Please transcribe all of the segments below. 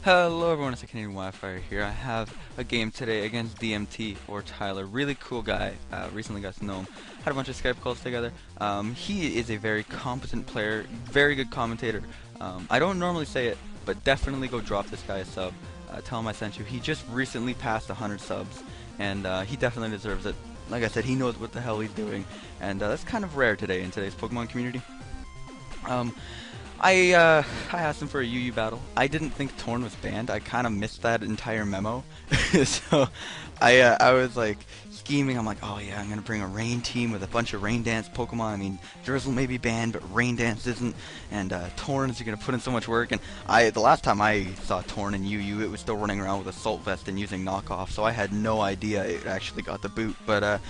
Hello everyone, it's TheCanadianWifier here. I have a game today against DMT, or Tyler. Really cool guy, recently got to know him. Had a bunch of Skype calls together. He is a very competent player, very good commentator. I don't normally say it, but definitely go drop this guy a sub. Tell him I sent you. He just recently passed 100 subs, and he definitely deserves it. Like I said, he knows what the hell he's doing, and that's kind of rare today in today's Pokemon community. I asked him for a UU battle. I didn't think Torn was banned. I kind of missed that entire memo. So I was like scheming. I'm like, oh yeah, I'm gonna bring a rain team with a bunch of rain dance Pokemon. I mean, Drizzle may be banned, but rain dance isn't. And Torn is gonna put in so much work. And the last time I saw Torn in UU, it was still running around with Assault Vest and using knockoff. So I had no idea it actually got the boot. But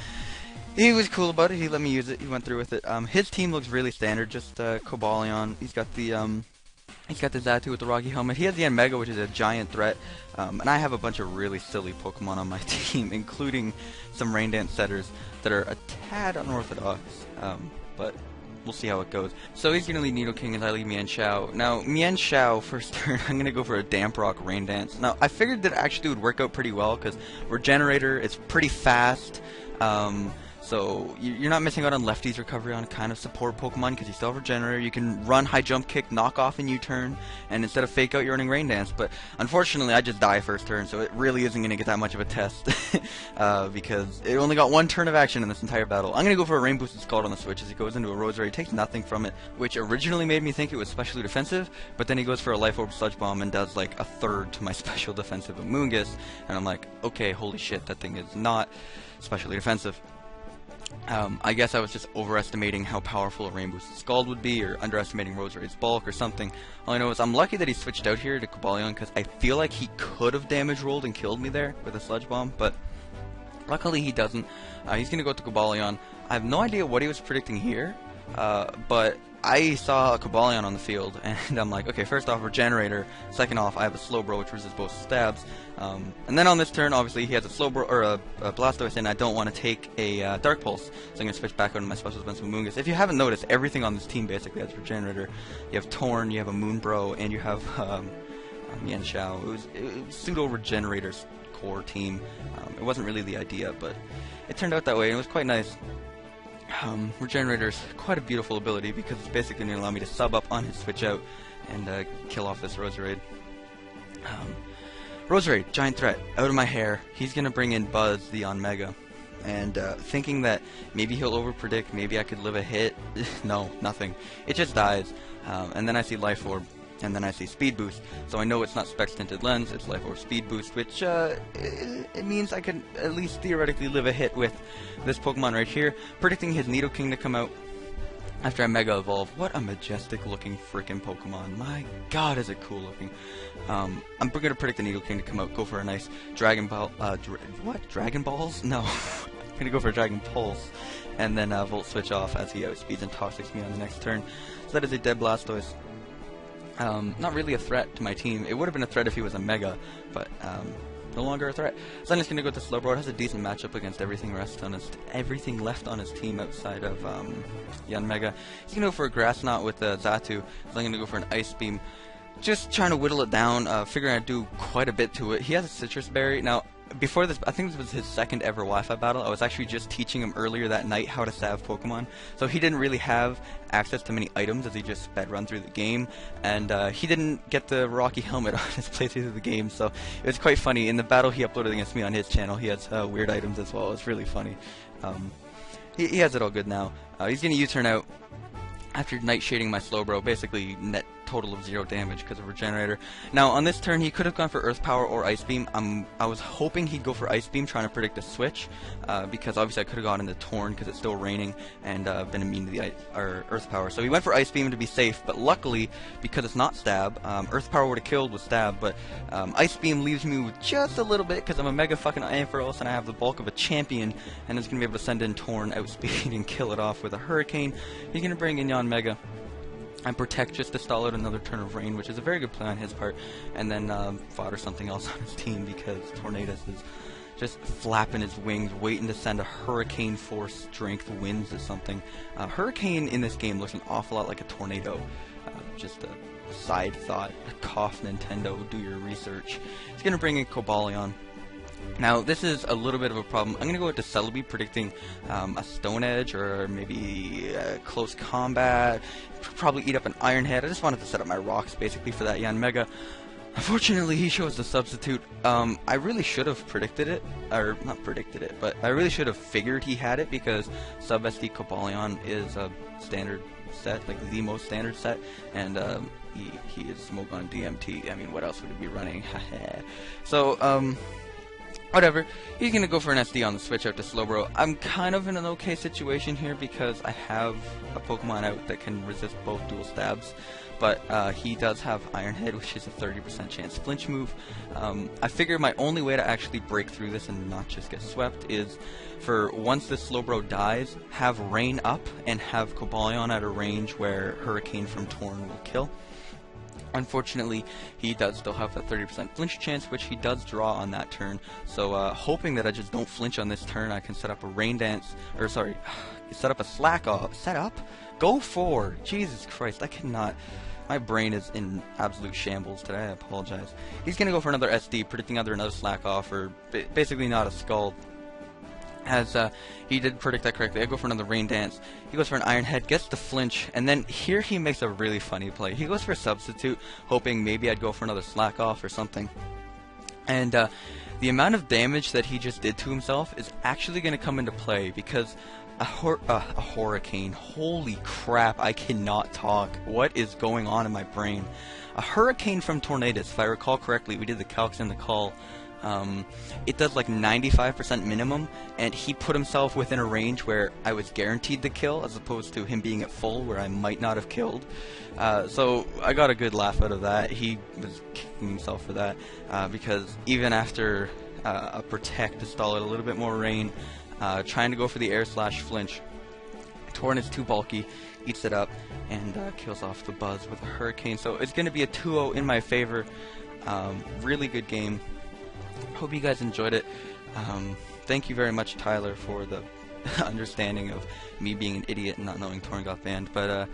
he was cool about it. He let me use it. He went through with it. His team looks really standard. Just Cobalion. He's got the Xatu with the Rocky helmet. He has the Mega, which is a giant threat. And I have a bunch of really silly Pokemon on my team, including some Rain Dance setters that are a tad unorthodox. But we'll see how it goes. So he's gonna lead Nidoking as I lead Mienshao. Now Mienshao first turn, I'm gonna go for a Damp Rock Rain Dance. Now I figured that actually would work out pretty well because Regenerator is pretty fast. So you're not missing out on Lefty's recovery on kind of support Pokemon because you still have Regenerator. You can run High Jump Kick, knock off and U-turn, and instead of Fake Out, you're running Rain Dance. But unfortunately, I just die first turn, so it really isn't going to get that much of a test because it only got one turn of action in this entire battle. I'm going to go for a Rain Boosted Scald on the switch as he goes into a Roserade. He takes nothing from it, which originally made me think it was specially defensive, but then he goes for a Life Orb Sludge Bomb and does like a third to my special defensive of Moongus, and I'm like, okay, holy shit, that thing is not specially defensive. I guess I was just overestimating how powerful a Rain Boosted Scald would be, or underestimating Roserade's bulk or something. All I know is I'm lucky that he switched out here to Cobalion, because I feel like he could have damage rolled and killed me there with a Sludge Bomb, but luckily he doesn't. He's going to go to Cobalion. I have no idea what he was predicting here, but I saw a Cobalion on the field, and I'm like, okay, first off, Regenerator. Second off, I have a Slowbro, which resists both stabs. And then on this turn, obviously, he has a Slowbro or a Blastoise, and I don't want to take a Dark Pulse, so I'm going to switch back out to my special defense with Moongus. If you haven't noticed, everything on this team basically has Regenerator. You have Torn, you have a Moonbro, and you have Mienshao. It was pseudo Regenerator's core team. It wasn't really the idea, but it turned out that way, and it was quite nice. Regenerator's quite a beautiful ability because it's basically going to allow me to sub up on his switch out and kill off this Roserade. Roserade, giant threat, out of my hair. He's going to bring in Buzz, the Mega, and thinking that maybe he'll overpredict, maybe I could live a hit. No, nothing. It just dies. And then I see Life Orb, and then I see Speed Boost. So I know it's not Spec Tinted Lens, it's Life Orb Speed Boost, which it means I could at least theoretically live a hit with this Pokemon right here. Predicting his Nidoking to come out after I Mega Evolve. What a majestic looking freaking Pokemon. My god, is it cool looking. I'm going to predict the Nidoking to come out, go for a nice Dragon Ball, what? Dragon Balls? No. I'm going to go for a Dragon Pulse, and then Volt Switch off as he outspeeds and Toxics me on the next turn. So that is a dead Blastoise. Not really a threat to my team. It would have been a threat if he was a Mega, but no longer a threat. So I'm just going to go to Slowbro. It has a decent matchup against everything left on his team outside of Mega. He's going to go for a Grass Knot with Xatu. So I'm going to go for an Ice Beam. Just trying to whittle it down, figuring I'd do quite a bit to it. He has a Citrus Berry. Now, before this, I think this was his second ever Wi-Fi battle. I was actually just teaching him earlier that night how to salve Pokemon. So he didn't really have access to many items as he just sped run through the game. And he didn't get the Rocky helmet on his playthrough through the game. So it was quite funny. In the battle he uploaded against me on his channel, he has weird items as well. It's really funny. He has it all good now. He's going to U-turn out after Nightshading my Slowbro, basically net total of 0 damage because of Regenerator. Now on this turn he could have gone for Earth Power or Ice Beam. I was hoping he'd go for Ice Beam, trying to predict a switch, because obviously I could have gone into Torn because it's still raining and been immune to the Earth Power. So he went for Ice Beam to be safe, but luckily because it's not Stab, Earth Power would have killed with Stab, but Ice Beam leaves me with just a little bit because I'm a mega fucking Ampharos and I have the bulk of a champion, and it's going to be able to send in Torn, outspeed, and kill it off with a Hurricane. He's going to bring in Mega and Protect just to stall out another turn of rain, which is a very good play on his part, and then fodder something else on his team because Tornadus is just flapping his wings, waiting to send a Hurricane Force Strength Winds or something. Hurricane in this game looks an awful lot like a tornado. Just side thought, cough Nintendo, do your research. He's going to bring in Cobalion. Now, this is a little bit of a problem. I'm going to go with the Celebi, predicting a Stone Edge or maybe close combat. Probably eat up an Iron Head. I just wanted to set up my rocks basically for that Yanmega. Unfortunately, he shows the substitute. I really should have predicted it, or not predicted it, but I really should have figured he had it because Sub SD Cobalion is a standard set, like the most standard set, and he is Smogon DMT. I mean, what else would he be running? So, whatever. He's gonna go for an SD on the switch out to Slowbro. I'm kind of in an okay situation here because I have a Pokemon out that can resist both dual stabs. But he does have Iron Head, which is a 30% chance flinch move. I figure my only way to actually break through this and not just get swept is for once this Slowbro dies, have Rain up and have Cobalion at a range where Hurricane from Torn will kill. Unfortunately, he does still have that 30% flinch chance, which he does draw on that turn. So, hoping that I just don't flinch on this turn, I can set up a Rain Dance, or sorry, set up a Slack Off. Set up? Go for! Jesus Christ, I cannot. My brain is in absolute shambles today, I apologize. He's gonna go for another SD, predicting either another Slack Off or basically not a Scald. As he did predict that correctly. I go for another Rain Dance. He goes for an Iron Head, gets the flinch, and then here he makes a really funny play. He goes for a Substitute, hoping maybe I'd go for another Slack Off or something. And the amount of damage that he just did to himself is actually going to come into play because a Hurricane. Holy crap, I cannot talk. What is going on in my brain? A Hurricane from Tornadus, if I recall correctly, we did the calcs in the call. It does like 95% minimum, and he put himself within a range where I was guaranteed to kill, as opposed to him being at full where I might not have killed. So I got a good laugh out of that. He was kicking himself for that, because even after a Protect to stall it a little bit more rain, trying to go for the air slash flinch, Torn is too bulky, eats it up, and kills off the Buzz with a Hurricane. So it's going to be a 2-0 in my favor. Really good game. Hope you guys enjoyed it. Thank you very much, Tyler, for the understanding of me being an idiot and not knowing Torn got banned. But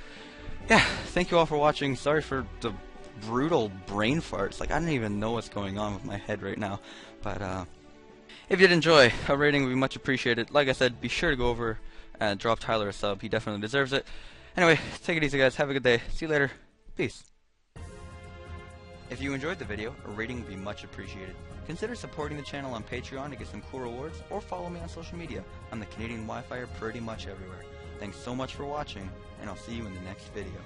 yeah, thank you all for watching. Sorry for the brutal brain farts. Like, I don't even know what's going on with my head right now. But if you did enjoy, a rating would be much appreciated. Like I said, be sure to go over and drop Tyler a sub. He definitely deserves it. Anyway, take it easy, guys. Have a good day. See you later. Peace. If you enjoyed the video, a rating would be much appreciated. Consider supporting the channel on Patreon to get some cool rewards, or follow me on social media. I'm the Canadian Wifier pretty much everywhere. Thanks so much for watching, and I'll see you in the next video.